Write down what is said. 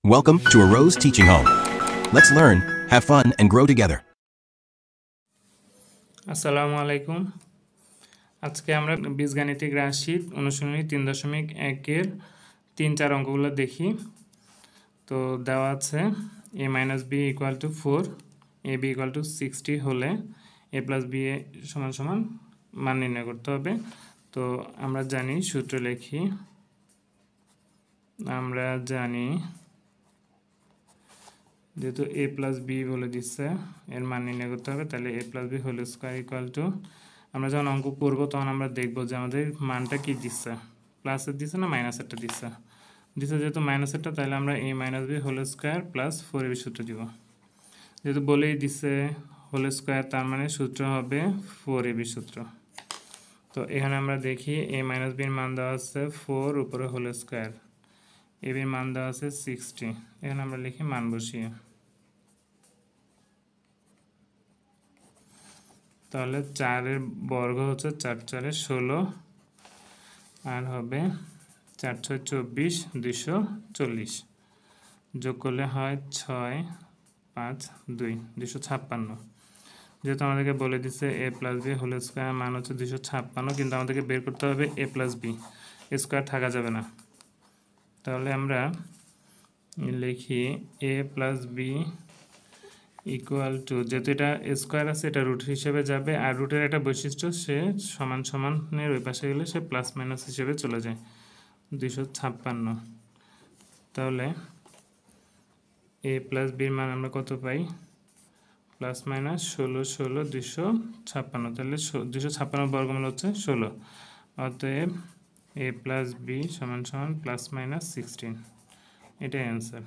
Welcome to Arose Teaching Home. Let's learn, have fun, and grow together. আসসালামু আলাইকুম। আজকে আমরা বীজগাণিতিক রাশি অনুশীলনী 3.1 এর 3-4 অঙ্কগুলো দেখি। তো দেওয়া আছে a - b = 4, ab = 60 হলে a + b সমান মান নির্ণয় করতে হবে। তো আমরা জানি, সূত্র লিখি। আমরা জানি যেহেতু a + b বলে দিচ্ছে, এর মান নির্ণয় করতে হবে, তাহলে a + b whole square equal to, আমরা যখন অঙ্ক করব তখন আমরা দেখব যে আমাদের মানটা কি দিচ্ছে, প্লাসের দিচ্ছে না মাইনাসেরটা দিচ্ছে। যেহেতু মাইনাসেরটা, তাহলে আমরা a - b whole square plus 4ab সূত্র দিব। যেহেতু বলেই দিচ্ছে হোল স্কয়ার, তার মানে সূত্র হবে 4ab সূত্র। তো এখানে আমরা দেখি a - b এর মান দেওয়া আছে 4, উপরে হোল স্কয়ার, ab এর মান দেওয়া আছে 60। এখানে আমরা লিখি মান বসিয়ে, তাহলে 4 বর্গ হচ্ছে 4 × 4 = 16, আর হবে 4 × 6 = 24, 240 যোগ করলে হয় 6, 5, 2, 256। যেহেতু আমাদেরকে বলে দিচ্ছে a + b হোল স্কয়ার মান হচ্ছে 256, কিন্তু আমাদেরকে বের করতে হবে a + b, স্কয়ার থাকা যাবে না। তাহলে আমরা লিখি a + b ইকুয়াল টু, যেহেতু এটা স্কয়ার আছে, এটা রুট হিসেবে যাবে, আর রুটের একটা বৈশিষ্ট্য, সে সমান সমানের ওই পাশে গেলে সে প্লাস মাইনাস হিসেবে চলে যায়, 256। তাহলে a + b এর মান আমরা কত পাই, প্লাস মাইনাস 16, 16, 256, তাহলে 256 বর্গমূল হচ্ছে 16। অতএব a + b = +- 16, এটাই অ্যান্সার।